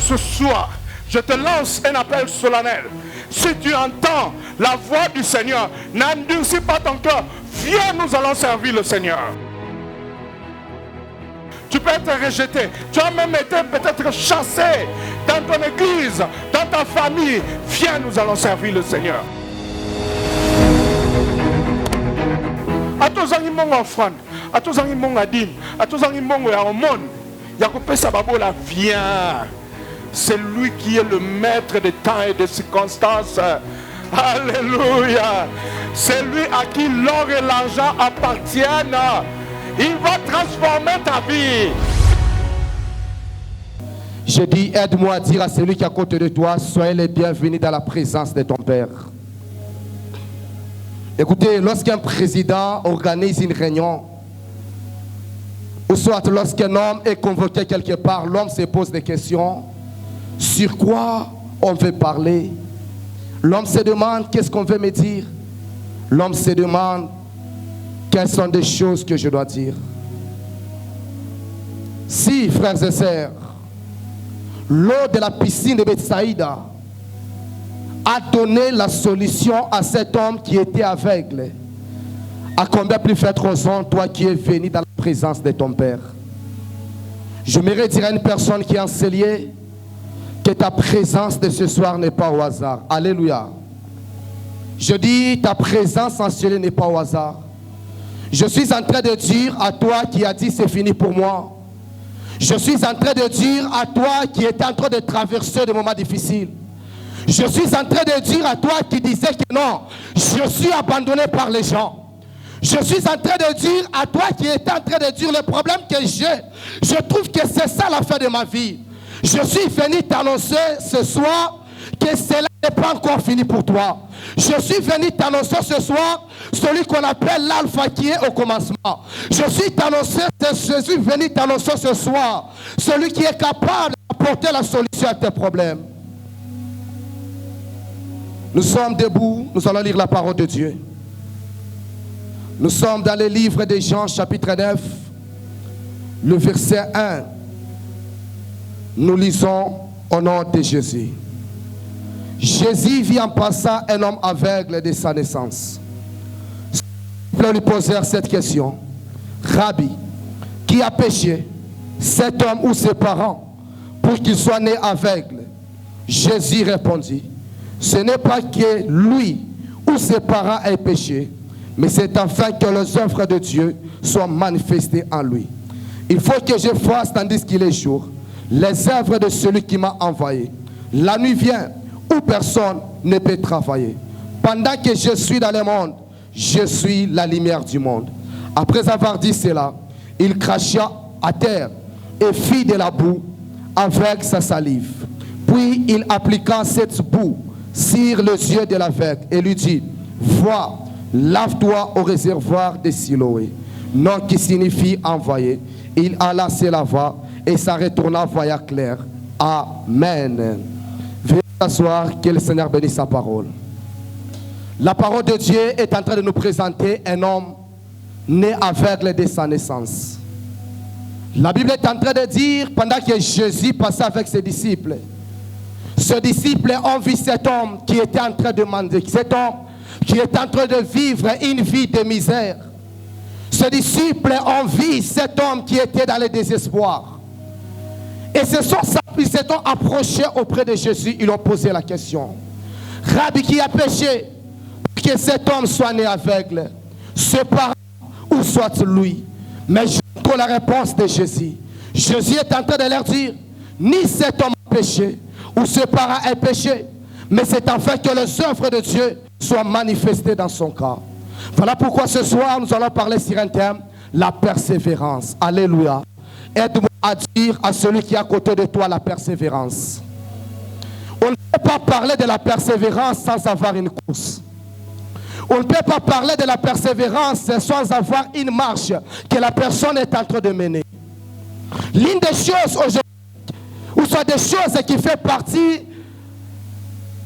ce soir, je te lance un appel solennel. Si tu entends la voix du Seigneur, n'endurcis pas ton cœur. Viens, nous allons servir le Seigneur. Tu peux être rejeté. Tu as même été peut-être chassé dans ton église, dans ta famille. Viens, nous allons servir le Seigneur. A tous les gens offrande, à tous les gens adine, à tous les gens au monde, Yakopé Sababola, viens. C'est lui qui est le maître des temps et des circonstances. Alléluia. C'est lui à qui l'or et l'argent appartiennent. Il va transformer ta vie. Je dis, aide-moi à dire à celui qui est à côté de toi, soyez les bienvenus dans la présence de ton Père. Écoutez, lorsqu'un président organise une réunion, ou soit lorsqu'un homme est convoqué quelque part, l'homme se pose des questions. Sur quoi on veut parler? L'homme se demande, qu'est-ce qu'on veut me dire? L'homme se demande, quelles sont les choses que je dois dire? Si, frères et sœurs, l'eau de la piscine de Bethsaïda a donné la solution à cet homme qui était aveugle, à combien plus faites raison, toi qui es venu dans la présence de ton Père? J'aimerais dire à une personne qui est enseignée que ta présence de ce soir n'est pas au hasard. Alléluia. Je dis, ta présence enseignée n'est pas au hasard. Je suis en train de dire à toi qui as dit c'est fini pour moi. Je suis en train de dire à toi qui était en train de traverser des moments difficiles. Je suis en train de dire à toi qui disais que non, je suis abandonné par les gens. Je suis en train de dire à toi qui était en train de dire le problème que j'ai. Je trouve que c'est ça la fin de ma vie. Je suis venu t'annoncer ce soir que cela n'est pas encore fini pour toi. Je suis venu t'annoncer ce soir celui qu'on appelle l'alpha qui est au commencement. Je suis venu t'annoncer ce soir celui qui est capable d'apporter la solution à tes problèmes. Nous sommes debout, nous allons lire la parole de Dieu. Nous sommes dans le livre de Jean chapitre 9, le verset 1. Nous lisons au nom de Jésus. Jésus vit en passant un homme aveugle de sa naissance. Ils lui posèrent cette question. Rabbi, qui a péché, cet homme ou ses parents, pour qu'il soit né aveugle? Jésus répondit, ce n'est pas que lui ou ses parents aient péché, mais c'est afin que les œuvres de Dieu soient manifestées en lui. Il faut que je fasse tandis qu'il est jour les œuvres de celui qui m'a envoyé. La nuit vient où personne ne peut travailler. Pendant que je suis dans le monde, je suis la lumière du monde. Après avoir dit cela, il cracha à terre et fit de la boue avec sa salive. Puis il appliqua cette boue sur les yeux de l'aveugle et lui dit, vois, lave-toi au réservoir de Siloé. Nom qui signifie envoyé. Il alla se lava et ça retourna voyant clair. Amen. Veuillez s'asseoir, que le Seigneur bénisse sa parole. La parole de Dieu est en train de nous présenter un homme né aveugle de sa naissance. La Bible est en train de dire, pendant que Jésus passait avec ses disciples, ces disciples ont vu cet homme qui était en train de mendier, cet homme qui est en train de vivre une vie de misère. Ces disciples ont vu cet homme qui était dans le désespoir. Et ils se sont approchés auprès de Jésus, ils ont posé la question. Rabbi, qui a péché pour que cet homme soit né aveugle? Ses parents ou soit lui? Mais j'entends la réponse de Jésus. Jésus est en train de leur dire, ni cet homme a péché, ou ses parents aient péché, mais c'est afin que les œuvres de Dieu soient manifestées dans son corps. Voilà pourquoi ce soir nous allons parler sur un thème, la persévérance. Alléluia. Aide-moi à dire à celui qui est à côté de toi la persévérance. On ne peut pas parler de la persévérance sans avoir une course. On ne peut pas parler de la persévérance sans avoir une marche que la personne est en train de mener. L'une des choses aujourd'hui, ou soit des choses qui font partie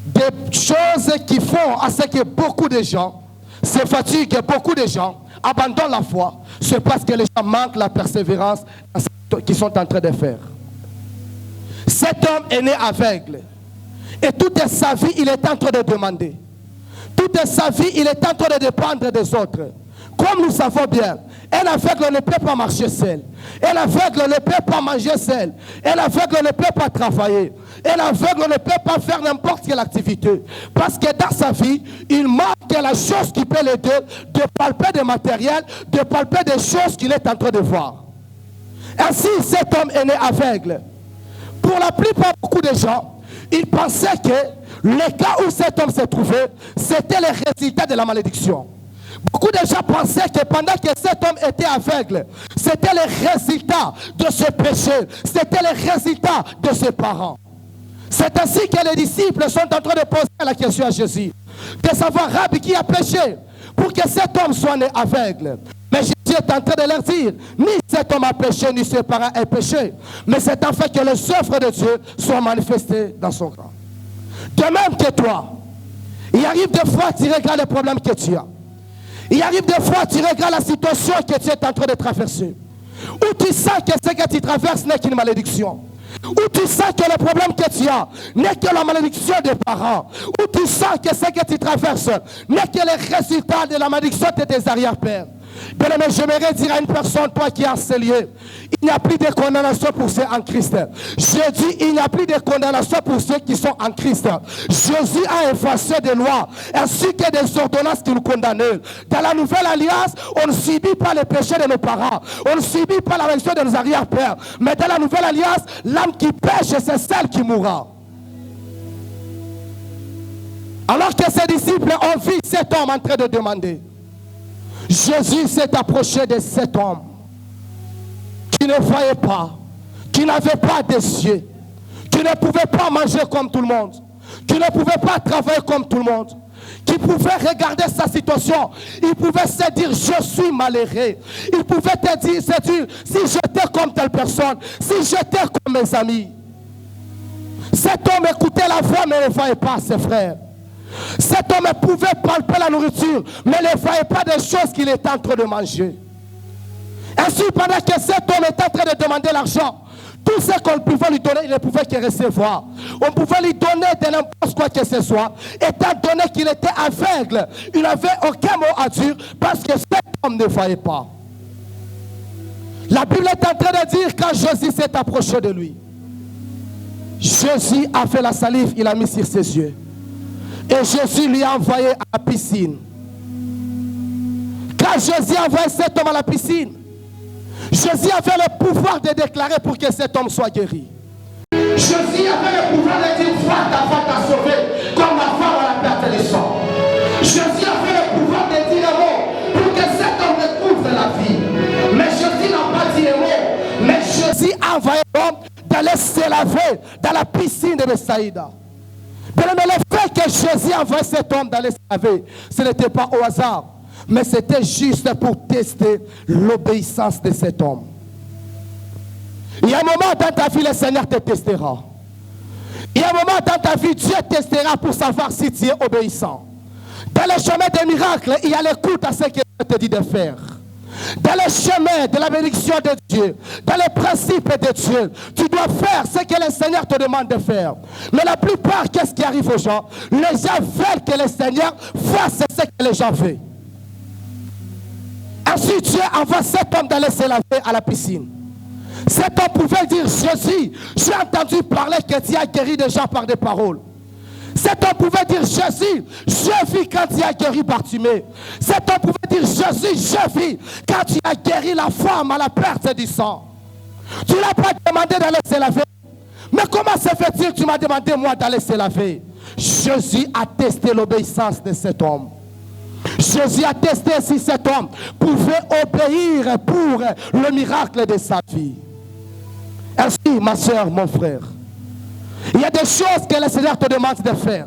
des choses qui font à ce que beaucoup de gens se fatiguent, beaucoup de gens abandonnent la foi, c'est parce que les gens manquent la persévérance qu'ils sont en train de faire. Ce Cet homme est né aveugle. Et toute sa vie, il est en train de demander. Toute sa vie, il est en train de dépendre des autres. Comme nous savons bien, un aveugle ne peut pas marcher seul. Un aveugle ne peut pas manger seul. Un aveugle ne peut pas travailler. Un aveugle ne peut pas faire n'importe quelle activité. Parce que dans sa vie, il manque la chose qui peut l'aider de palper des matériels, de palper des choses qu'il est en train de voir. Ainsi, cet homme est né aveugle. Pour la plupart, beaucoup de gens, ils pensaient que le cas où cet homme se trouvait, c'était le résultat de la malédiction. Beaucoup de gens pensaient que pendant que cet homme était aveugle, c'était le résultat de ce péché, c'était le résultat de ses parents. C'est ainsi que les disciples sont en train de poser la question à Jésus, de savoir, Rabbi, qui a péché pour que cet homme soit né aveugle. Mais Jésus est en train de leur dire, ni cet homme a péché, ni ses parents ont péché, mais c'est en fait que les œuvres de Dieu soient manifestées dans son cœur. De même que toi, il arrive des fois, tu regardes les problèmes que tu as. Il arrive des fois, tu regardes la situation que tu es en train de traverser. Où tu sens que ce que tu traverses n'est qu'une malédiction. Où tu sens que le problème que tu as n'est que la malédiction des parents. Où tu sens que ce que tu traverses n'est que le résultat de la malédiction de tes arrière-pères. Bien-aimé, j'aimerais dire à une personne, toi qui es harcelé, il n'y a plus de condamnation pour ceux en Christ. Je dis, il n'y a plus de condamnation pour ceux qui sont en Christ. Jésus a effacé des lois, ainsi que des ordonnances qui nous condamnaient. Dans la nouvelle alliance, on ne subit pas les péchés de nos parents, on ne subit pas la malédiction de nos arrière-pères. Mais dans la nouvelle alliance, l'âme qui pêche, c'est celle qui mourra. Alors que ses disciples ont vu cet homme en train de demander, Jésus s'est approché de cet homme qui ne voyait pas, qui n'avait pas des yeux, qui ne pouvait pas manger comme tout le monde, qui ne pouvait pas travailler comme tout le monde, qui pouvait regarder sa situation. Il pouvait se dire, je suis malheureux. Il pouvait se dire, si j'étais comme telle personne, si j'étais comme mes amis. Cet homme écoutait la voix mais ne voyait pas ses frères. Cet homme pouvait palper la nourriture, mais ne voyait pas des choses qu'il était en train de manger. Ainsi, pendant que cet homme était en train de demander l'argent, tout ce qu'on pouvait lui donner, il ne pouvait que recevoir. On pouvait lui donner de n'importe quoi que ce soit, étant donné qu'il était aveugle. Il n'avait aucun mot à dire parce que cet homme ne voyait pas. La Bible est en train de dire quand Jésus s'est approché de lui, Jésus a fait la salive, il a mis sur ses yeux. Et Jésus lui a envoyé à la piscine. Quand Jésus a envoyé cet homme à la piscine, Jésus avait le pouvoir de déclarer pour que cet homme soit guéri. Jésus avait le pouvoir de dire, va t'a sauvé, comme la femme à la perte du sang. Jésus avait le pouvoir de dire un mot pour que cet homme découvre la vie. Mais Jésus n'a pas dit un mot. Mais Jésus a envoyé l'homme d'aller se laver dans la piscine de Bethsaïda. Mais le fait que Jésus envoie cet homme d'aller se laver, ce n'était pas au hasard, mais c'était juste pour tester l'obéissance de cet homme. Il y a un moment dans ta vie, le Seigneur te testera. Il y a un moment dans ta vie, Dieu testera pour savoir si tu es obéissant. Dans le chemin des miracles, il y a l'écoute à ce que Dieu te dit de faire. Dans le chemin de la bénédiction de Dieu, dans les principes de Dieu, tu dois faire ce que le Seigneur te demande de faire. Mais la plupart, qu'est-ce qui arrive aux gens? Les gens veulent que le Seigneur fasse ce que les gens veulent. Ensuite, Dieu envoie cet homme d'aller se laver à la piscine. Cet homme pouvait dire, Jésus, j'ai entendu parler que tu as guéri des gens par des paroles. Cet homme pouvait dire, Jésus, je vis quand tu as guéri Bartimée. Cet homme pouvait dire, Jésus, je vis quand tu as guéri la femme à la perte du sang. Tu ne l'as pas demandé d'aller se laver. Mais comment se fait-il que tu m'as demandé moi d'aller se laver? Jésus a testé l'obéissance de cet homme. Jésus a testé si cet homme pouvait obéir pour le miracle de sa vie. Ainsi, ma soeur, mon frère, il y a des choses que le Seigneur te demande de faire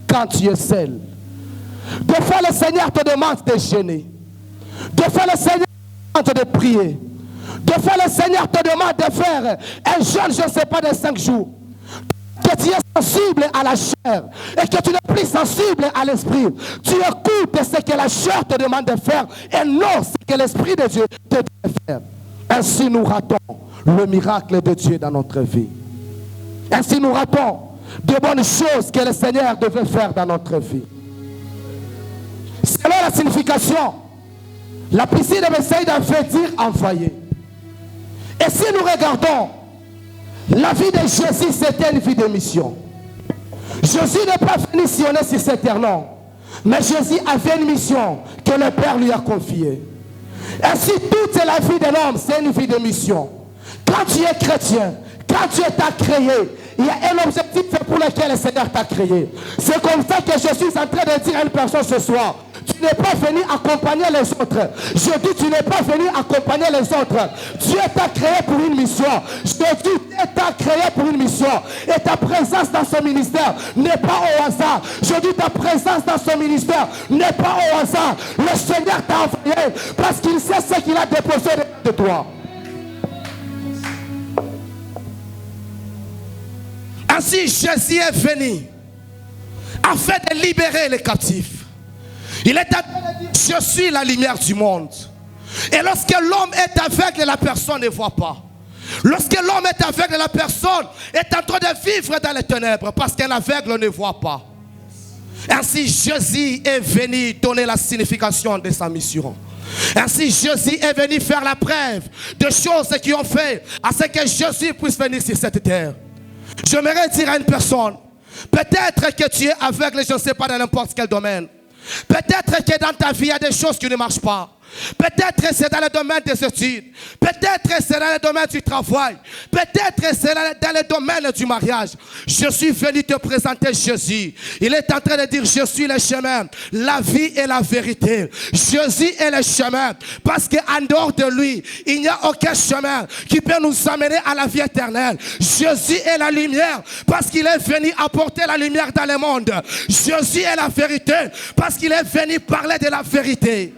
quand tu es seul. Des fois, le Seigneur te demande de jeûner. Des fois, le Seigneur te demande de prier. Des fois, le Seigneur te demande de faire un jeûne, je ne sais pas, de 5 jours. Que tu es sensible à la chair et que tu n'es plus sensible à l'esprit. Tu écoutes ce que la chair te demande de faire et non ce que l'Esprit de Dieu te dit de faire. Ainsi, nous ratons le miracle de Dieu dans notre vie. Ainsi nous ratons de bonnes choses que le Seigneur devait faire dans notre vie. Selon la signification, la piscine de Bethsaïda veut dire envoyer. Et si nous regardons, la vie de Jésus, c'était une vie de mission. Jésus n'est pas venu sillonner sur cette terre, non. Mais Jésus avait une mission que le Père lui a confiée. Ainsi, toute la vie de l'homme, c'est une vie de mission. Quand tu es chrétien, quand Dieu t'a créé, il y a un objectif pour lequel le Seigneur t'a créé. C'est comme ça que je suis en train de dire à une personne ce soir. Tu n'es pas venu accompagner les autres. Je dis, tu n'es pas venu accompagner les autres. Dieu t'a créé pour une mission. Je dis, Dieu t'a créé pour une mission. Et ta présence dans ce ministère n'est pas au hasard. Je dis, ta présence dans ce ministère n'est pas au hasard. Le Seigneur t'a envoyé parce qu'il sait ce qu'il a déposé de toi. Ainsi, Jésus est venu afin de libérer les captifs. Il est en train de dire, je suis la lumière du monde. Et lorsque l'homme est aveugle, la personne ne voit pas. Lorsque l'homme est aveugle, la personne est en train de vivre dans les ténèbres parce qu'un aveugle ne voit pas. Ainsi, Jésus est venu donner la signification de sa mission. Ainsi, Jésus est venu faire la preuve de choses qui ont fait à ce que Jésus puisse venir sur cette terre. J'aimerais dire à une personne, peut-être que tu es aveugle, je ne sais pas, dans n'importe quel domaine. Peut-être que dans ta vie, il y a des choses qui ne marchent pas. Peut-être que c'est dans le domaine des études. Peut-être que c'est dans le domaine du travail. Peut-être que c'est dans le domaine du mariage. Je suis venu te présenter Jésus. Il est en train de dire, je suis le chemin, la vie et la vérité. Jésus est le chemin. Parce qu'en dehors de lui, il n'y a aucun chemin qui peut nous amener à la vie éternelle. Jésus est la lumière parce qu'il est venu apporter la lumière dans le monde. Jésus est la vérité parce qu'il est venu parler de la vérité.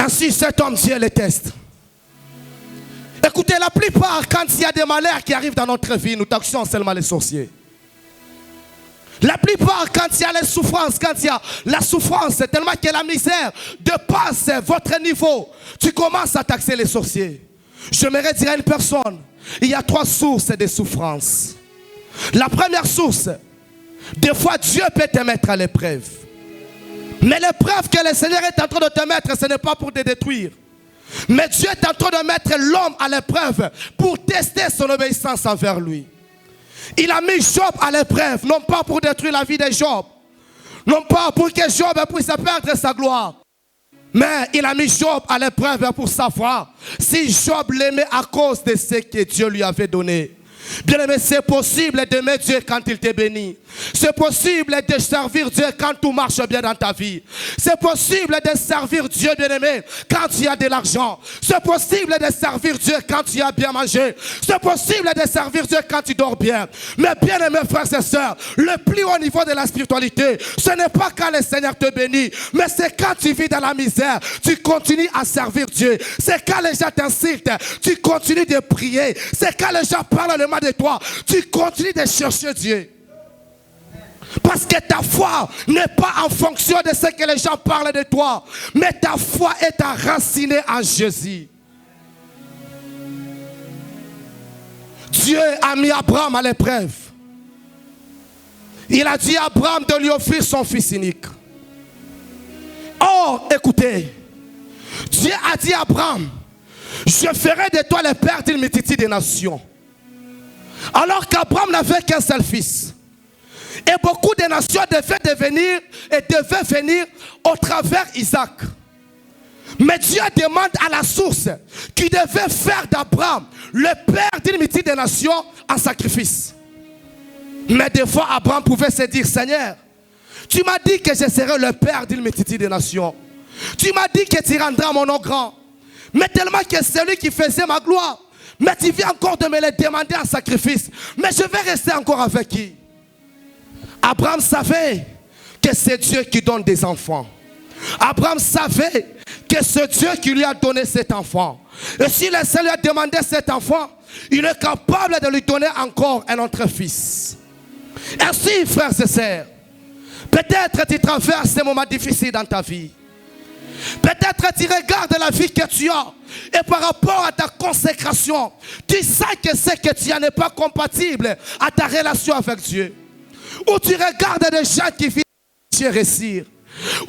Ainsi, cet homme, Dieu le teste. Écoutez, la plupart, quand il y a des malheurs qui arrivent dans notre vie, nous taxons seulement les sorciers. La plupart, quand il y a les souffrances, quand il y a la souffrance, c'est tellement que la misère dépasse votre niveau, tu commences à taxer les sorciers. J'aimerais dire à une personne, il y a 3 sources de souffrance. La première source, des fois Dieu peut te mettre à l'épreuve. Mais l'épreuve que le Seigneur est en train de te mettre, ce n'est pas pour te détruire. Mais Dieu est en train de mettre l'homme à l'épreuve pour tester son obéissance envers lui. Il a mis Job à l'épreuve, non pas pour détruire la vie de Job, non pas pour que Job puisse perdre sa gloire. Mais il a mis Job à l'épreuve pour savoir si Job l'aimait à cause de ce que Dieu lui avait donné. Bien aimé, c'est possible d'aimer Dieu quand il te bénit. C'est possible de servir Dieu quand tout marche bien dans ta vie. C'est possible de servir Dieu, bien aimé, quand tu as de l'argent. C'est possible de servir Dieu quand tu as bien mangé. C'est possible de servir Dieu quand tu dors bien. Mais bien aimé, frères et sœurs, le plus haut niveau de la spiritualité, ce n'est pas quand le Seigneur te bénit, mais c'est quand tu vis dans la misère, tu continues à servir Dieu. C'est quand les gens t'insultent, tu continues de prier. C'est quand les gens parlent le mal de toi, tu continues de chercher Dieu. Parce que ta foi n'est pas en fonction de ce que les gens parlent de toi, mais ta foi est enracinée en Jésus. Dieu a mis Abraham à l'épreuve. Il a dit à Abraham de lui offrir son fils unique. Or, écoutez, Dieu a dit à Abraham, je ferai de toi le père d'une multitude de nations. Alors qu'Abraham n'avait qu'un seul fils. Et beaucoup de nations devaient venir au travers Isaac. Mais Dieu demande à la source qui devait faire d'Abraham le père d'une multitude de nations en sacrifice. Mais des fois, Abraham pouvait se dire, Seigneur, tu m'as dit que je serai le père d'une multitude de nations. Tu m'as dit que tu rendras mon nom grand. Mais tellement que c'est lui qui faisait ma gloire. Mais tu viens encore de me le demander en sacrifice. Mais je vais rester encore avec qui? Abraham savait que c'est Dieu qui donne des enfants. Abraham savait que c'est Dieu qui lui a donné cet enfant. Et si le Seigneur lui a demandé cet enfant, il est capable de lui donner encore un autre fils. Ainsi, frères et sœurs, peut-être tu traverses des moments difficiles dans ta vie. Peut-être tu regardes la vie que tu as et par rapport à ta consécration, tu sais que ce que tu as n'est pas compatible à ta relation avec Dieu. Ou tu regardes des gens qui vivent Dieu réussir.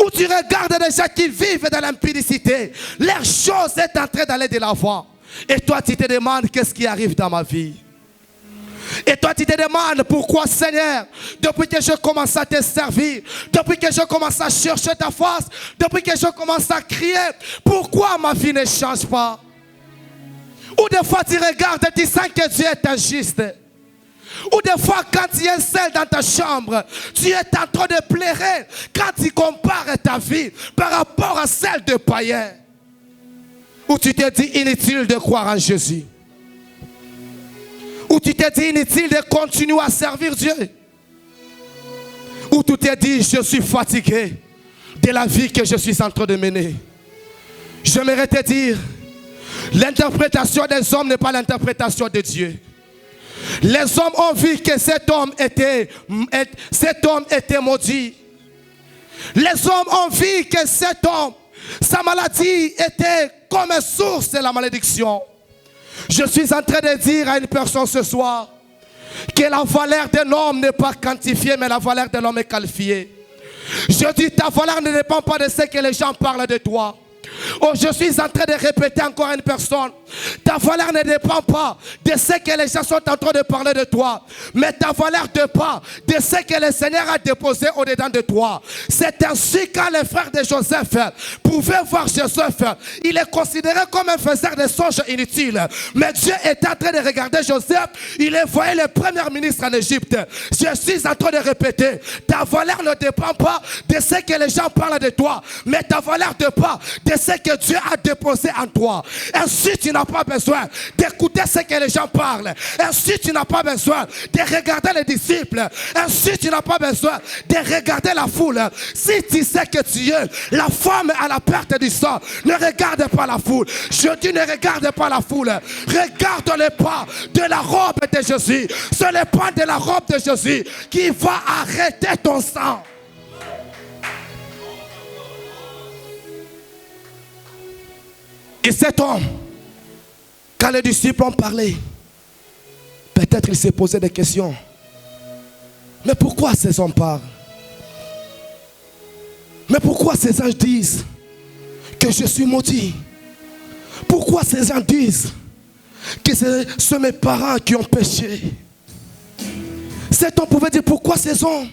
Ou tu regardes des gens qui vivent dans l'impudicité. Leur chose est en train d'aller de l'avant. Et toi tu te demandes qu'est-ce qui arrive dans ma vie. Et toi tu te demandes pourquoi Seigneur, depuis que je commence à te servir, depuis que je commence à chercher ta face, depuis que je commence à crier, pourquoi ma vie ne change pas? Ou des fois tu regardes et tu sens que Dieu est injuste. Ou des fois quand tu es seul dans ta chambre, tu es en train de pleurer quand tu compares ta vie par rapport à celle de païens. Ou tu te dis inutile de croire en Jésus. Ou tu te dis inutile de continuer à servir Dieu. Ou tu te dis je suis fatigué de la vie que je suis en train de mener. J'aimerais te dire, l'interprétation des hommes n'est pas l'interprétation de Dieu. Les hommes ont vu que cet homme était maudit. Les hommes ont vu que cet homme, sa maladie était comme une source de la malédiction. Je suis en train de dire à une personne ce soir que la valeur d'un homme n'est pas quantifiée, mais la valeur de l'homme est qualifiée. Je dis ta valeur ne dépend pas de ce que les gens parlent de toi. Oh, je suis en train de répéter encore à une personne. Ta valeur ne dépend pas de ce que les gens sont en train de parler de toi. Mais ta valeur dépend de ce que le Seigneur a déposé au-dedans de toi. C'est ainsi quand les frères de Joseph pouvaient voir Joseph. Il est considéré comme un faiseur de songes inutiles. Mais Dieu est en train de regarder Joseph. Il est voyé le premier ministre en Égypte. Je suis en train de répéter. Ta valeur ne dépend pas de ce que les gens parlent de toi. Mais ta valeur dépend de ce que Dieu a déposé en toi. Ainsi tu n'as pas besoin d'écouter ce que les gens parlent. Ainsi tu n'as pas besoin de regarder les disciples. Ainsi tu n'as pas besoin de regarder la foule. Si tu sais que tu es la femme à la perte du sang, ne regarde pas la foule. Je dis ne regarde pas la foule. Regarde le pas de la robe de Jésus. C'est le pas de la robe de Jésus qui va arrêter ton sang. Et cet homme, quand les disciples ont parlé, peut-être il s'est posé des questions. Mais pourquoi ces hommes parlent? Mais pourquoi ces gens disent que je suis maudit? Pourquoi ces gens disent que c'est mes parents qui ont péché? Cet homme pouvait dire pourquoi ces hommes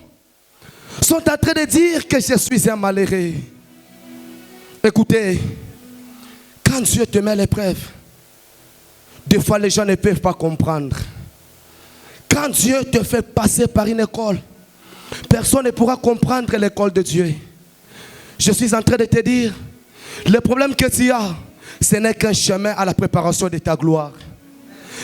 sont en train de dire que je suis un malheureux. Écoutez, quand Dieu te met à l'épreuve, des fois les gens ne peuvent pas comprendre. Quand Dieu te fait passer par une école, personne ne pourra comprendre l'école de Dieu. Je suis en train de te dire, le problème que tu as, ce n'est qu'un chemin à la préparation de ta gloire.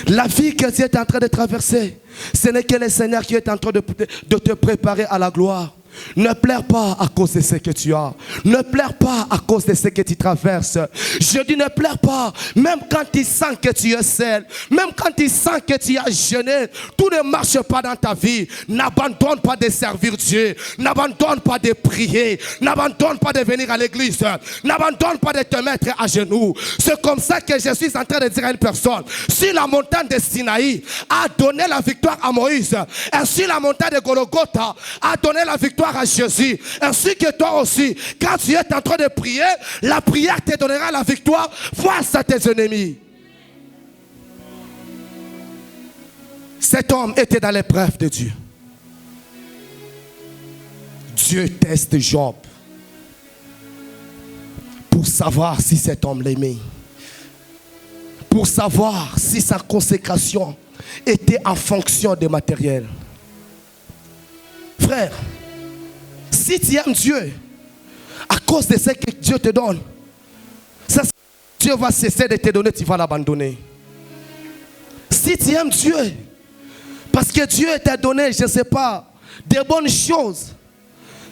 La vie que tu es en train de traverser, ce n'est que le Seigneur qui est en train de te préparer à la gloire. Ne pleure pas à cause de ce que tu as. Ne pleure pas à cause de ce que tu traverses. Je dis ne pleure pas. Même quand tu sens que tu es seul. Même quand tu sens que tu as jeûné. Tout ne marche pas dans ta vie. N'abandonne pas de servir Dieu. N'abandonne pas de prier. N'abandonne pas de venir à l'église. N'abandonne pas de te mettre à genoux. C'est comme ça que je suis en train de dire à une personne. Si la montagne de Sinaï a donné la victoire à Moïse. Ainsi la montagne de Golgotha a donné la victoire à Jésus, ainsi que toi aussi, quand tu es en train de prier, la prière te donnera la victoire face à tes ennemis. Cet homme était dans l'épreuve de Dieu. Dieu teste Job pour savoir si cet homme l'aimait, pour savoir si sa consécration était en fonction des matériels. Frère, si tu aimes Dieu, à cause de ce que Dieu te donne, ça, Dieu va cesser de te donner, tu vas l'abandonner. Si tu aimes Dieu, parce que Dieu t'a donné, je ne sais pas, des bonnes choses,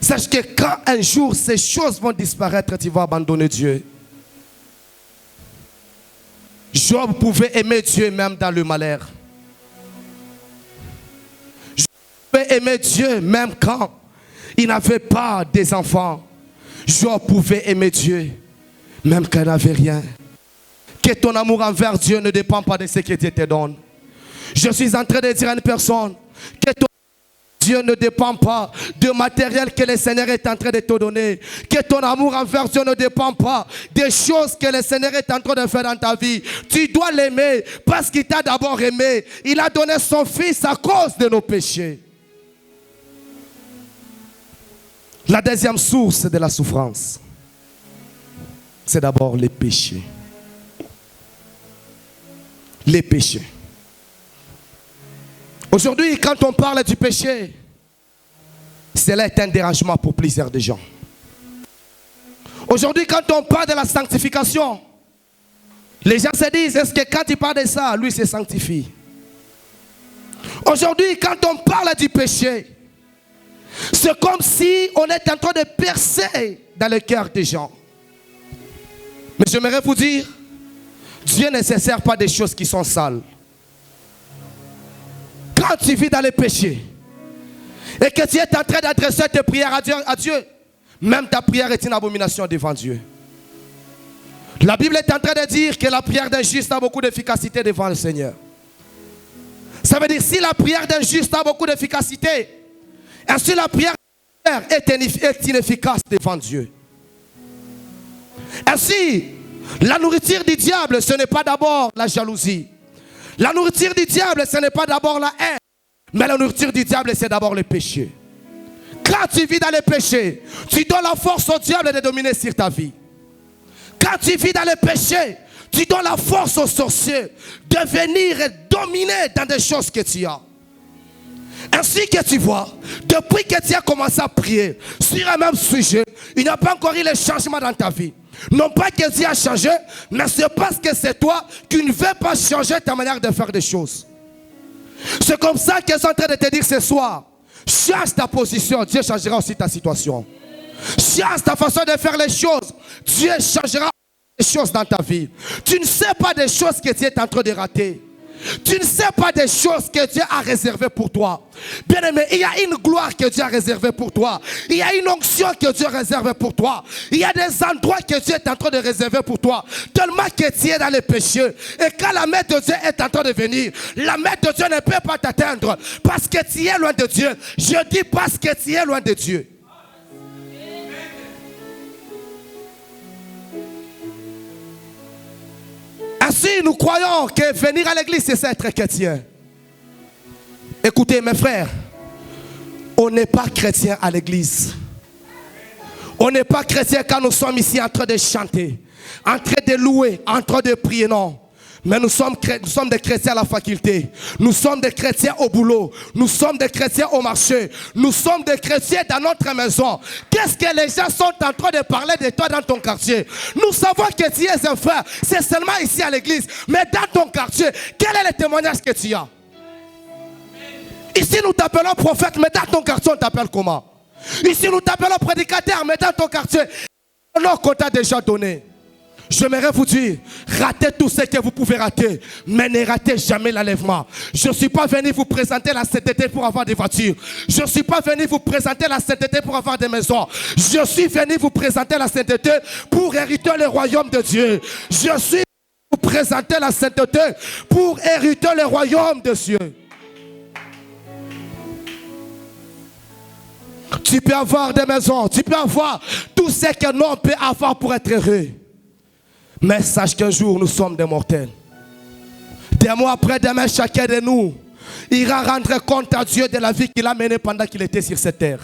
sache que quand un jour ces choses vont disparaître, tu vas abandonner Dieu. Job pouvait aimer Dieu même dans le malheur. Job pouvait aimer Dieu même quand il n'avait pas des enfants. Job pouvait aimer Dieu même qu'elle n'avait rien. Que ton amour envers Dieu ne dépend pas de ce que Dieu te donne. Je suis en train de dire à une personne que ton Dieu ne dépend pas du matériel que le Seigneur est en train de te donner. Que ton amour envers Dieu ne dépend pas des choses que le Seigneur est en train de faire dans ta vie. Tu dois l'aimer parce qu'il t'a d'abord aimé. Il a donné son Fils à cause de nos péchés. La deuxième source de la souffrance, c'est d'abord les péchés. Les péchés. Aujourd'hui, quand on parle du péché, cela est un dérangement pour plusieurs de gens. Aujourd'hui, quand on parle de la sanctification, les gens se disent, est-ce que quand il parle de ça, lui se sanctifie? Aujourd'hui, quand on parle du péché, c'est comme si on est en train de percer dans le cœur des gens. Mais j'aimerais vous dire, Dieu ne se sert pas des choses qui sont sales. Quand tu vis dans le péché et que tu es en train d'adresser tes prières à Dieu, même ta prière est une abomination devant Dieu. La Bible est en train de dire que la prière d'un juste a beaucoup d'efficacité devant le Seigneur. Ça veut dire si la prière d'un juste a beaucoup d'efficacité, ainsi la prière est inefficace devant Dieu. Ainsi, la nourriture du diable, ce n'est pas d'abord la jalousie. La nourriture du diable, ce n'est pas d'abord la haine. Mais la nourriture du diable, c'est d'abord le péché. Quand tu vis dans le péché, tu donnes la force au diable de dominer sur ta vie. Quand tu vis dans le péché, tu donnes la force aux sorciers de venir et dominer dans des choses que tu as. Ainsi que tu vois, depuis que tu as commencé à prier sur un même sujet, il n'y a pas encore eu le changement dans ta vie. Non pas que Dieu a changé, mais c'est parce que c'est toi qui ne veux pas changer ta manière de faire des choses. C'est comme ça qu'ils sont en train de te dire ce soir, change ta position, Dieu changera aussi ta situation. Change ta façon de faire les choses, Dieu changera les choses dans ta vie. Tu ne sais pas des choses que tu es en train de rater. Tu ne sais pas des choses que Dieu a réservées pour toi. Bien aimé, il y a une gloire que Dieu a réservée pour toi. Il y a une onction que Dieu a réservée pour toi. Il y a des endroits que Dieu est en train de réserver pour toi. Tellement que tu es dans les péchés. Et quand la main de Dieu est en train de venir, la main de Dieu ne peut pas t'atteindre. Parce que tu es loin de Dieu. Je dis parce que tu es loin de Dieu. Ainsi, nous croyons que venir à l'église, c'est ça être chrétien. Écoutez, mes frères, on n'est pas chrétien à l'église. On n'est pas chrétien quand nous sommes ici en train de chanter, en train de louer, en train de prier, non. Mais nous sommes des chrétiens à la faculté. Nous sommes des chrétiens au boulot. Nous sommes des chrétiens au marché. Nous sommes des chrétiens dans notre maison. Qu'est-ce que les gens sont en train de parler de toi dans ton quartier? Nous savons que tu es un frère. C'est seulement ici à l'église. Mais dans ton quartier, quel est le témoignage que tu as? Ici nous t'appelons prophète, mais dans ton quartier on t'appelle comment? Ici nous t'appelons prédicateur, mais dans ton quartier, alors qu'on t'a déjà donné. J'aimerais vous dire, ratez tout ce que vous pouvez rater, mais ne ratez jamais l'enlèvement. Je ne suis pas venu vous présenter la sainteté pour avoir des voitures. Je ne suis pas venu vous présenter la sainteté pour avoir des maisons. Je suis venu vous présenter la sainteté pour hériter le royaume de Dieu. Je suis venu vous présenter la sainteté pour hériter le royaume de Dieu. Tu peux avoir des maisons, tu peux avoir tout ce qu'un homme peut avoir pour être heureux. Mais sache qu'un jour, nous sommes des mortels. Des mois après demain, chacun de nous ira rendre compte à Dieu de la vie qu'il a menée pendant qu'il était sur cette terre.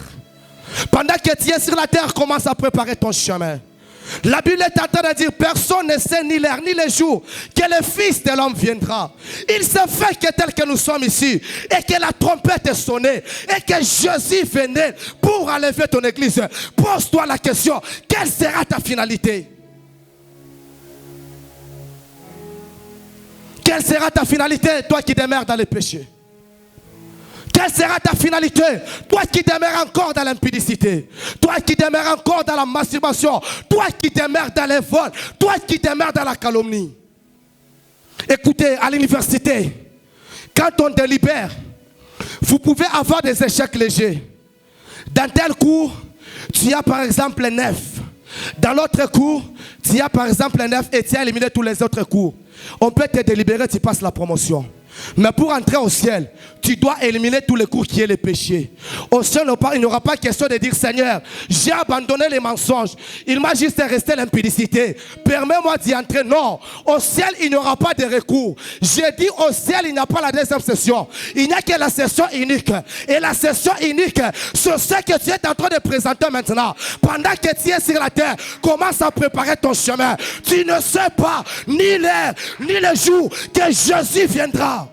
Pendant que tu es sur la terre, commence à préparer ton chemin. La Bible est en train de dire, personne ne sait ni l'heure ni le jour que le Fils de l'homme viendra. Il se fait que tel que nous sommes ici, et que la trompette est sonnée, et que Jésus venait pour enlever ton église. Pose-toi la question, quelle sera ta finalité? Quelle sera ta finalité, toi qui demeures dans le péché? Quelle sera ta finalité, toi qui demeures encore dans l'impudicité, toi qui demeures encore dans la masturbation, toi qui demeures dans les vols, toi qui demeures dans la calomnie? Écoutez, à l'université, quand on délibère, vous pouvez avoir des échecs légers. Dans tel cours, tu as par exemple 9. Dans l'autre cours, tu as par exemple un 9 et tu as éliminé tous les autres cours. On peut te délibérer, tu passes la promotion. Mais pour entrer au ciel, tu dois éliminer tous les cours qui est le péché. Au ciel, il n'y aura pas question de dire Seigneur, j'ai abandonné les mensonges. Il m'a juste resté l'impudicité. Permets-moi d'y entrer. Non, au ciel, il n'y aura pas de recours. J'ai dit au ciel, il n'y a pas la deuxième session. Il n'y a que la session unique. Et la session unique, c'est ce que tu es en train de présenter maintenant. Pendant que tu es sur la terre, commence à préparer ton chemin. Tu ne sais pas ni l'heure, ni le jour que Jésus viendra.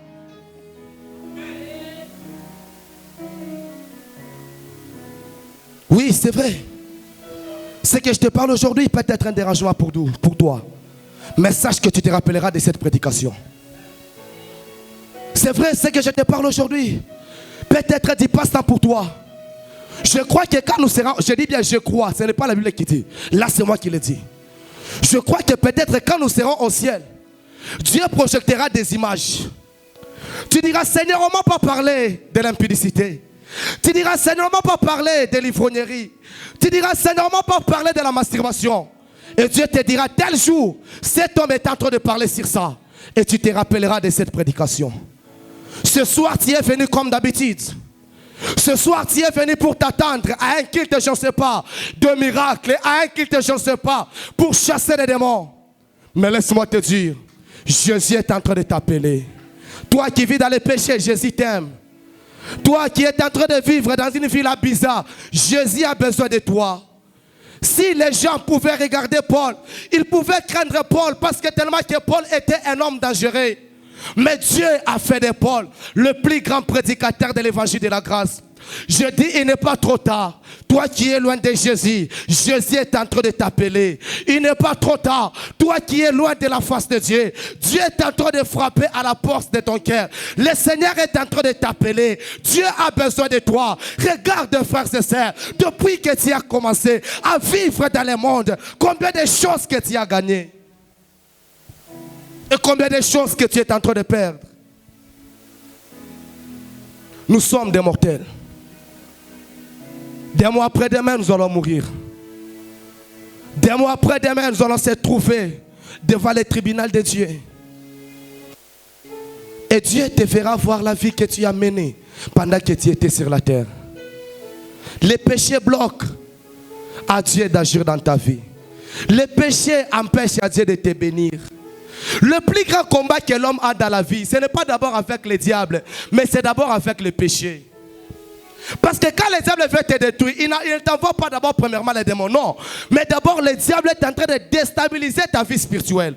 Oui, c'est vrai. Ce que je te parle aujourd'hui peut être un dérangement pour toi. Mais sache que tu te rappelleras de cette prédication. C'est vrai, ce que je te parle aujourd'hui peut-être dépassant pour toi. Je crois que quand nous serons... Je dis bien je crois, ce n'est pas la Bible qui dit. Là, c'est moi qui le dis. Je crois que peut-être quand nous serons au ciel, Dieu projectera des images. Tu diras, Seigneur, on ne m'a pas parlé de l'impudicité. Tu diras, Seigneur, on ne m'a pas parlé de l'ivrognerie. Tu diras, Seigneur, on ne m'a pas parlé de la masturbation. Et Dieu te dira, tel jour, cet homme est en train de parler sur ça. Et tu te rappelleras de cette prédication. Ce soir, tu es venu comme d'habitude. Ce soir, tu es venu pour t'attendre à un culte, je ne sais pas, de miracle, à un culte, je ne sais pas, pour chasser les démons. Mais laisse-moi te dire, Jésus est en train de t'appeler. Toi qui vis dans les péchés, Jésus t'aime. Toi qui es en train de vivre dans une ville bizarre, Jésus a besoin de toi. Si les gens pouvaient regarder Paul, ils pouvaient craindre Paul parce que tellement que Paul était un homme dangereux. Mais Dieu a fait de Paul le plus grand prédicateur de l'évangile de la grâce. Je dis, il n'est pas trop tard. Toi qui es loin de Jésus, Jésus est en train de t'appeler. Il n'est pas trop tard. Toi qui es loin de la face de Dieu, Dieu est en train de frapper à la porte de ton cœur. Le Seigneur est en train de t'appeler. Dieu a besoin de toi. Regarde, frères et sœurs, depuis que tu as commencé à vivre dans le monde, combien de choses que tu as gagnées. Et combien de choses que tu es en train de perdre. Nous sommes des mortels. Des mois après demain, nous allons mourir. Des mois après demain, nous allons se trouver devant le tribunal de Dieu. Et Dieu te fera voir la vie que tu as menée pendant que tu étais sur la terre. Les péchés bloquent à Dieu d'agir dans ta vie. Les péchés empêchent à Dieu de te bénir. Le plus grand combat que l'homme a dans la vie, ce n'est pas d'abord avec le diable, mais c'est d'abord avec le péché. Parce que quand le diable veut te détruire, il ne t'envoie pas d'abord premièrement les démons, non. Mais d'abord le diable est en train de déstabiliser ta vie spirituelle.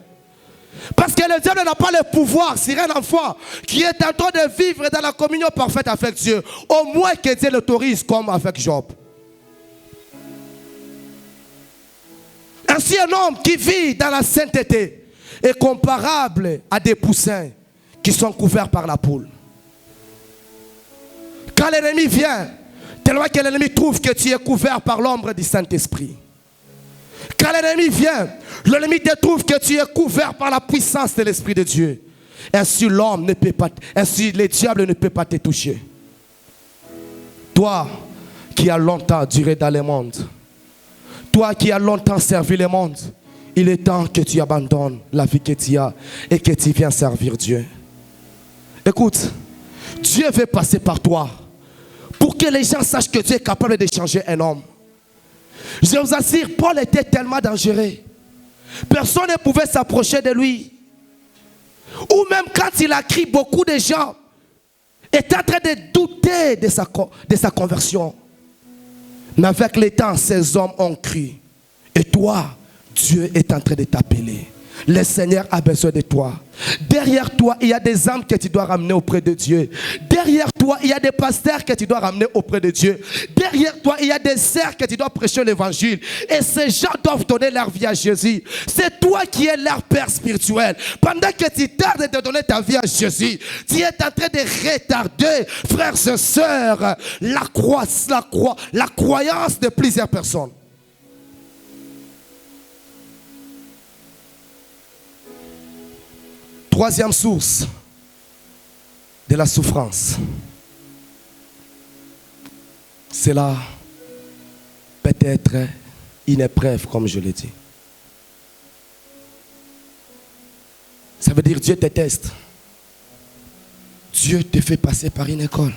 Parce que le diable n'a pas le pouvoir sur un enfant qui est en train de vivre dans la communion parfaite avec Dieu. Au moins que Dieu l'autorise comme avec Job. Ainsi un homme qui vit dans la sainteté est comparable à des poussins qui sont couverts par la poule. Quand l'ennemi vient, tellement que l'ennemi trouve que tu es couvert par l'ombre du Saint-Esprit. Quand l'ennemi vient, l'ennemi te trouve que tu es couvert par la puissance de l'Esprit de Dieu. Ainsi l'homme ne peut pas, ainsi le diable ne peut pas te toucher. Toi qui as longtemps duré dans le monde, toi qui as longtemps servi le monde, il est temps que tu abandonnes la vie que tu as et que tu viennes servir Dieu. Écoute, Dieu veut passer par toi pour que les gens sachent que Dieu est capable de changer un homme. Je vous assure, Paul était tellement dangereux. Personne ne pouvait s'approcher de lui. Ou même quand il a crié, beaucoup de gens étaient en train de douter de sa conversion. Mais avec le temps, ces hommes ont cru. Et toi, Dieu est en train de t'appeler. Le Seigneur a besoin de toi. Derrière toi, il y a des âmes que tu dois ramener auprès de Dieu. Derrière toi, il y a des pasteurs que tu dois ramener auprès de Dieu. Derrière toi, il y a des sœurs que tu dois prêcher l'évangile. Et ces gens doivent donner leur vie à Jésus. C'est toi qui es leur père spirituel. Pendant que tu tardes de donner ta vie à Jésus, tu es en train de retarder, frères et sœurs, la croyance de plusieurs personnes. Troisième source de la souffrance. Cela peut être une épreuve, comme je l'ai dit. Ça veut dire Dieu te teste. Dieu te fait passer par une école.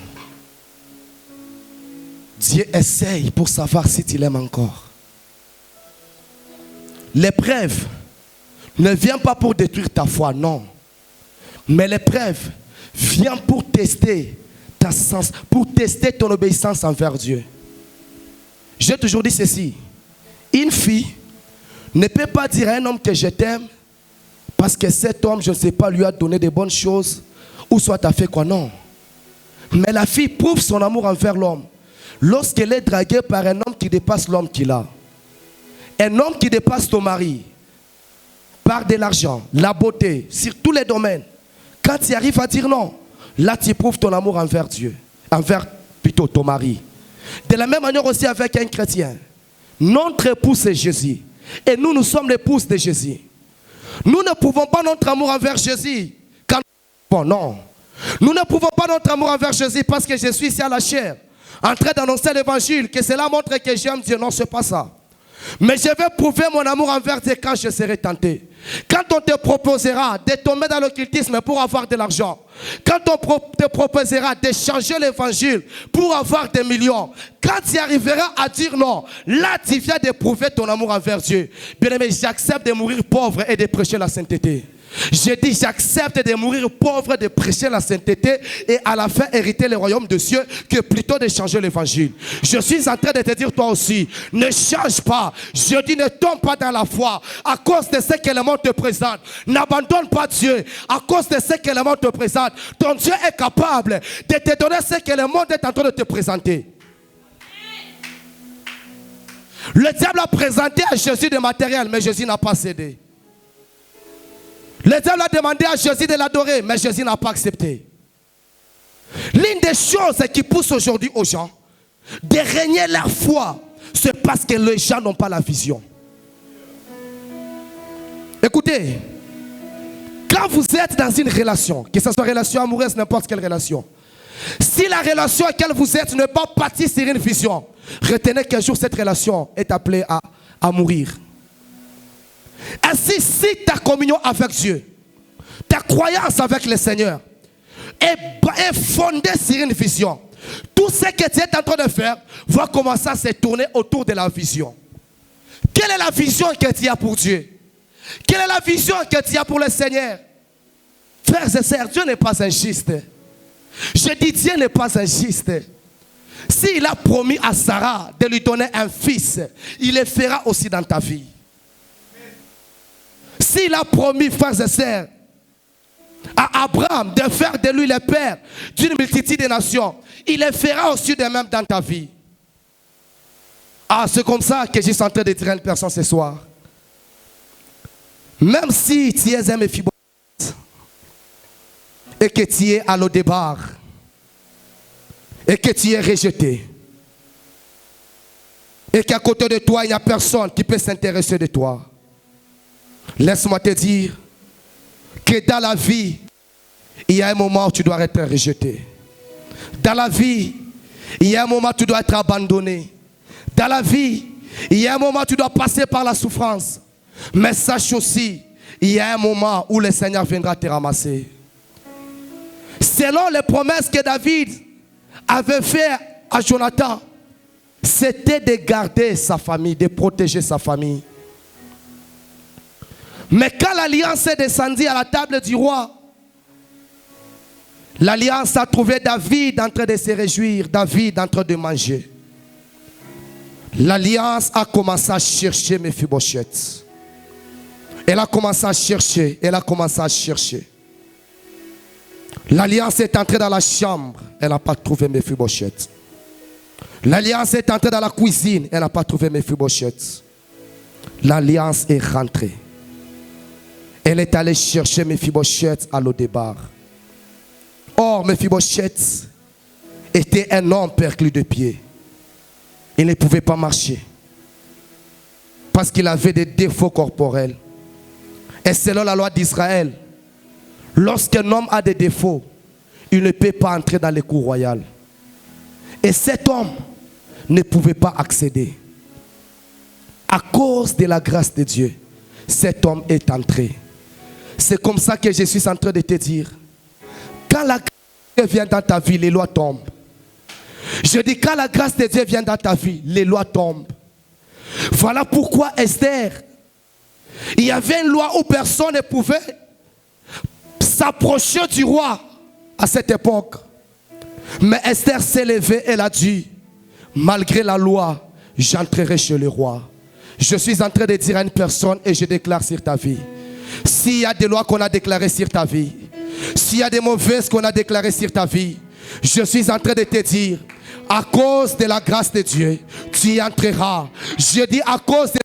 Dieu essaye pour savoir si tu l'aimes encore. L'épreuve ne vient pas pour détruire ta foi, non. Mais l'épreuve vient pour tester ta sens, pour tester ton obéissance envers Dieu. J'ai toujours dit ceci. Une fille ne peut pas dire à un homme que je t'aime parce que cet homme, je ne sais pas, lui a donné des bonnes choses ou soit a fait quoi, non. Mais la fille prouve son amour envers l'homme lorsqu'elle est draguée par un homme qui dépasse l'homme qu'il a. Un homme qui dépasse ton mari par de l'argent, la beauté, sur tous les domaines. Quand tu arrives à dire non, là tu prouves ton amour envers Dieu, envers plutôt ton mari. De la même manière aussi avec un chrétien. Notre épouse c'est Jésus. Et nous, nous sommes l'épouse de Jésus. Nous ne pouvons pas notre amour envers Jésus. Bon, non. Nous ne pouvons pas notre amour envers Jésus parce que je suis ici à la chair, en train d'annoncer l'évangile, que cela montre que j'aime Dieu. Non, ce n'est pas ça. Mais je vais prouver mon amour envers Dieu quand je serai tenté. Quand on te proposera de tomber dans l'occultisme pour avoir de l'argent, quand on te proposera de changer l'évangile pour avoir des millions, quand tu arriveras à dire non, là tu viens de prouver ton amour envers Dieu. Bien aimé, j'accepte de mourir pauvre et de prêcher la sainteté. J'ai dit, j'accepte de mourir pauvre, de prêcher la sainteté et à la fin hériter le royaume de Dieu que plutôt de changer l'évangile. Je suis en train de te dire toi aussi, ne change pas. Je dis, ne tombe pas dans la foi à cause de ce que le monde te présente. N'abandonne pas Dieu à cause de ce que le monde te présente. Ton Dieu est capable de te donner ce que le monde est en train de te présenter. Le diable a présenté à Jésus des matériels, mais Jésus n'a pas cédé. Le diable a demandé à Jésus de l'adorer, mais Jésus n'a pas accepté. L'une des choses qui pousse aujourd'hui aux gens de régner leur foi, c'est parce que les gens n'ont pas la vision. Écoutez, quand vous êtes dans une relation, que ce soit relation amoureuse, n'importe quelle relation, si la relation à laquelle vous êtes n'est pas bâtie sur une vision, retenez qu'un jour cette relation est appelée à mourir. Ainsi, si ta communion avec Dieu, ta croyance avec le Seigneur est fondée sur une vision, tout ce que tu es en train de faire va commencer à se tourner autour de la vision. Quelle est la vision que tu as pour Dieu? Quelle est la vision que tu as pour le Seigneur? Frères et sœurs, Dieu n'est pas injuste. Je dis, Dieu n'est pas injuste. S'il a promis à Sarah de lui donner un fils, il le fera aussi dans ta vie. S'il a promis, frères et sœurs, à Abraham de faire de lui le père d'une multitude de nations, il le fera aussi de même dans ta vie. Ah, c'est comme ça que je suis en train de dire à une personne ce soir. Même si tu es un Méphibosheth et que tu es à l'Odébar et que tu es rejeté et qu'à côté de toi, il n'y a personne qui peut s'intéresser de toi, laisse-moi te dire que dans la vie, il y a un moment où tu dois être rejeté. Dans la vie, il y a un moment où tu dois être abandonné. Dans la vie, il y a un moment où tu dois passer par la souffrance. Mais sache aussi, il y a un moment où le Seigneur viendra te ramasser. Selon les promesses que David avait faites à Jonathan, c'était de garder sa famille, de protéger sa famille. Mais quand l'alliance est descendue à la table du roi, l'alliance a trouvé David en train de se réjouir, David en train de manger. L'alliance a commencé à chercher Méphibosheth. Elle a commencé à chercher, elle a commencé à chercher. L'alliance est entrée dans la chambre, elle n'a pas trouvé Méphibosheth. L'alliance est entrée dans la cuisine, elle n'a pas trouvé Méphibosheth. L'alliance est rentrée. Elle est allée chercher Méphibosheth à l'Odébar. Or, Méphibosheth était un homme perclus de pieds. Il ne pouvait pas marcher. Parce qu'il avait des défauts corporels. Et selon la loi d'Israël, lorsqu'un homme a des défauts, il ne peut pas entrer dans les cours royales. Et cet homme ne pouvait pas accéder À cause de la grâce de Dieu, cet homme est entré. C'est comme ça que je suis en train de te dire. Quand la grâce de Dieu vient dans ta vie, les lois tombent. Je dis, quand la grâce de Dieu vient dans ta vie, les lois tombent. Voilà pourquoi Esther, il y avait une loi où personne ne pouvait s'approcher du roi à cette époque. Mais Esther s'est levée, elle a dit, malgré la loi, j'entrerai chez le roi. Je suis en train de dire à une personne et je déclare sur ta vie. S'il y a des lois qu'on a déclarées sur ta vie, s'il y a des mauvaises qu'on a déclarées sur ta vie, je suis en train de te dire, à cause de la grâce de Dieu, tu y entreras. Je dis à cause de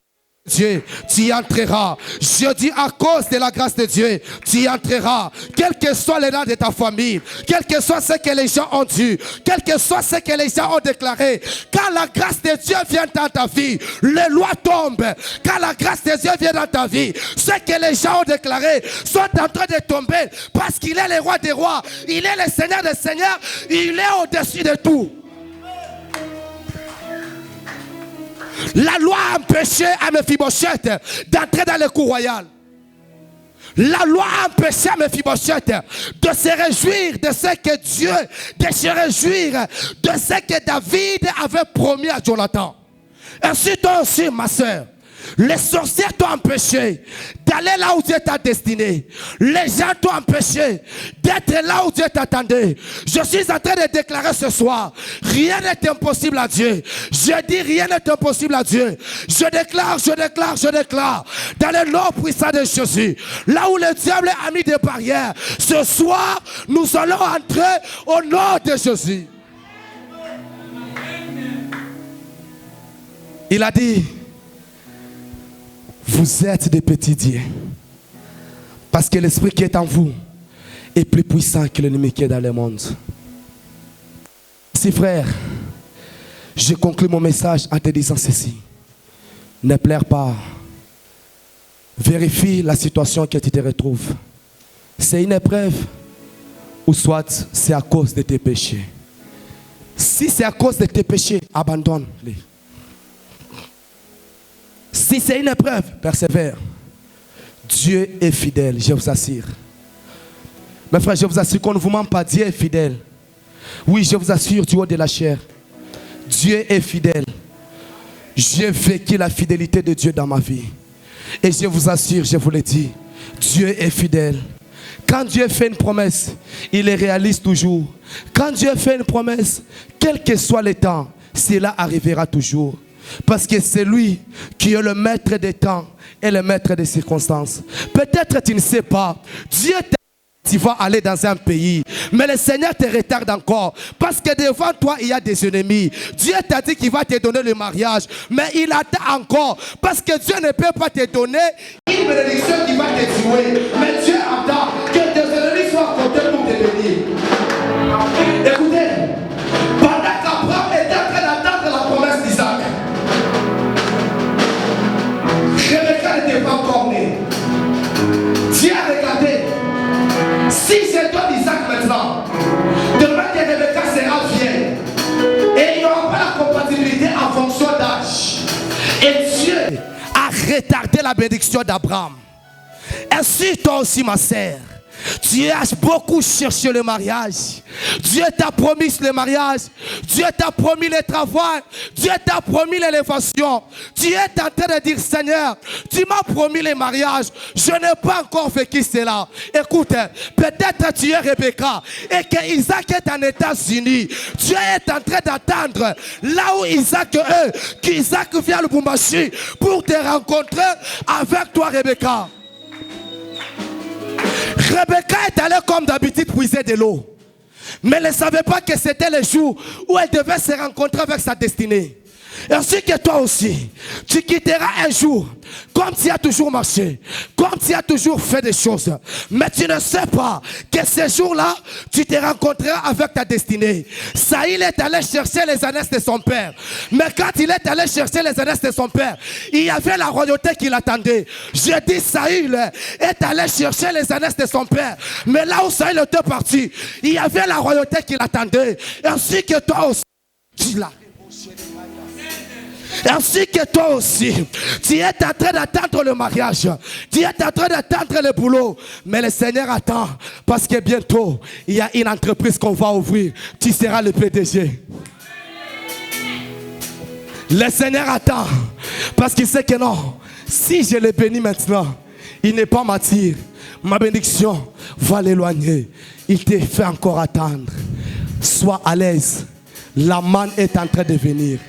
Dieu, tu y entreras. Je dis à cause de la grâce de Dieu, tu y entreras. Quel que soit les noms de ta famille, quel que soit ce que les gens ont dit, quel que soit ce que les gens ont déclaré, quand la grâce de Dieu vient dans ta vie, les lois tombent. Quand la grâce de Dieu vient dans ta vie, ce que les gens ont déclaré sont en train de tomber parce qu'il est le roi des rois, il est le Seigneur des seigneurs, il est au-dessus de tout. La loi a empêché à Mephibosheth d'entrer dans le cour royal. La loi a empêché à Mephibosheth de se réjouir de ce que Dieu, de se réjouir de ce que David avait promis à Jonathan. Ainsi toi aussi, ma soeur, les sorciers t'ont empêché d'aller là où Dieu t'a destiné. Les gens t'ont empêché d'être là où Dieu t'attendait. Je suis en train de déclarer ce soir, rien n'est impossible à Dieu. Je dis rien n'est impossible à Dieu. Je déclare, dans le nom puissant de Jésus, là où le diable a mis des barrières, ce soir, nous allons entrer au nom de Jésus. Il a dit, vous êtes des petits dieux. Parce que l'esprit qui est en vous est plus puissant que l'ennemi qui est dans le monde. Si frère, je conclue mon message en te disant ceci. Ne pleure pas. Vérifie la situation que tu te retrouves. C'est une épreuve ou soit c'est à cause de tes péchés. Si c'est à cause de tes péchés, abandonne-les. Si c'est une épreuve, persévère. Dieu est fidèle, je vous assure. Mes frères, je vous assure qu'on ne vous ment pas, Dieu est fidèle. Oui, je vous assure du haut de la chair. Dieu est fidèle. J'ai vécu la fidélité de Dieu dans ma vie. Et je vous assure, je vous le dis, Dieu est fidèle. Quand Dieu fait une promesse, il les réalise toujours. Quand Dieu fait une promesse, quel que soit le temps, cela arrivera toujours. Parce que c'est lui qui est le maître des temps et le maître des circonstances. Peut-être tu ne sais pas. Dieu t'a dit tu vas aller dans un pays, mais le Seigneur te retarde encore. Parce que devant toi, il y a des ennemis. Dieu t'a dit qu'il va te donner le mariage, mais il attend encore. Parce que Dieu ne peut pas te donner une bénédiction qui va te tuer. Mais Dieu attend que tes ennemis soient comptés pour te bénir. Écoutez, pendant qu'Abraham était en train d'attendre la promesse d'Isaac, Rebecca n'était pas encore née. Dieu a regardé. Si je donne Isaac maintenant, demain que Rebecca sera vieille et il n'y aura pas la compatibilité en fonction d'âge. Et Dieu a retardé la bénédiction d'Abraham. Ainsi toi aussi ma sœur, tu as beaucoup cherché le mariage. Dieu t'a promis le mariage. Dieu t'a promis le travail. Dieu t'a promis l'élévation. Tu es en train de dire, Seigneur, tu m'as promis le mariage. Je n'ai pas encore vécu cela. Écoute, peut-être tu es Rebecca et que Isaac est en États-Unis. Dieu est en train d'attendre là où Isaac est, qu'Isaac vient le Bumbashi pour te rencontrer avec toi, Rebecca. Rebecca est allée comme d'habitude puiser de l'eau. Mais elle ne savait pas que c'était le jour où elle devait se rencontrer avec sa destinée. Ainsi que toi aussi, tu quitteras un jour, comme tu as toujours marché, comme tu as toujours fait des choses. Mais tu ne sais pas que ce jour-là, tu te rencontreras avec ta destinée. Saïl est allé chercher les ânesses de son père. Mais quand il est allé chercher les ânesses de son père, il y avait la royauté qui l'attendait. Je dis, Saïl est allé chercher les ânesses de son père. Mais là où Saïl était parti, il y avait la royauté qui l'attendait. Ainsi que toi aussi, tu l'as. Ainsi que toi aussi, tu es en train d'attendre le mariage, tu es en train d'attendre le boulot, mais le Seigneur attend parce que bientôt, il y a une entreprise qu'on va ouvrir, tu seras le PDG. Le Seigneur attend parce qu'il sait que non, si je le bénis maintenant, il n'est pas m'attire, ma bénédiction va l'éloigner. Il te fait encore attendre. Sois à l'aise, la manne est en train de venir.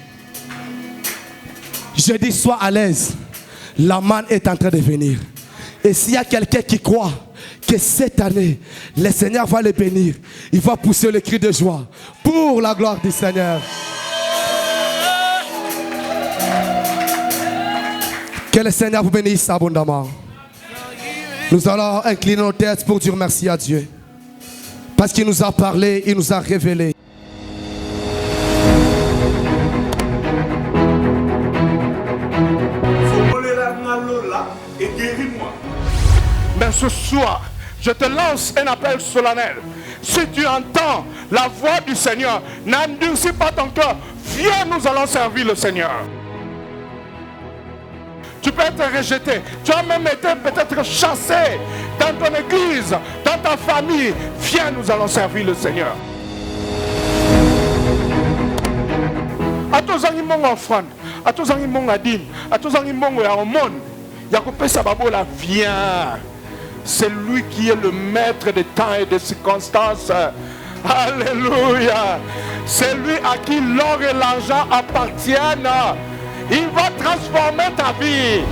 Je dis sois à l'aise, la manne est en train de venir. Et s'il y a quelqu'un qui croit que cette année, le Seigneur va le bénir, il va pousser le cri de joie pour la gloire du Seigneur. Que le Seigneur vous bénisse abondamment. Nous allons incliner nos têtes pour dire merci à Dieu. Parce qu'il nous a parlé, il nous a révélé. Et guéris-moi. Mais ce soir, je te lance un appel solennel. Si tu entends la voix du Seigneur, n'endurcis pas ton cœur. Viens, nous allons servir le Seigneur. Tu peux être rejeté. Tu as même été peut-être chassé dans ton église, dans ta famille. Viens, nous allons servir le Seigneur. Atozangi mongo offrande, atozangi mongo adine, atozangi mongo ya omone. Yakopesa babola, viens. C'est lui qui est le maître des temps et des circonstances. Alléluia. C'est lui à qui l'or et l'argent appartiennent. Il va transformer ta vie.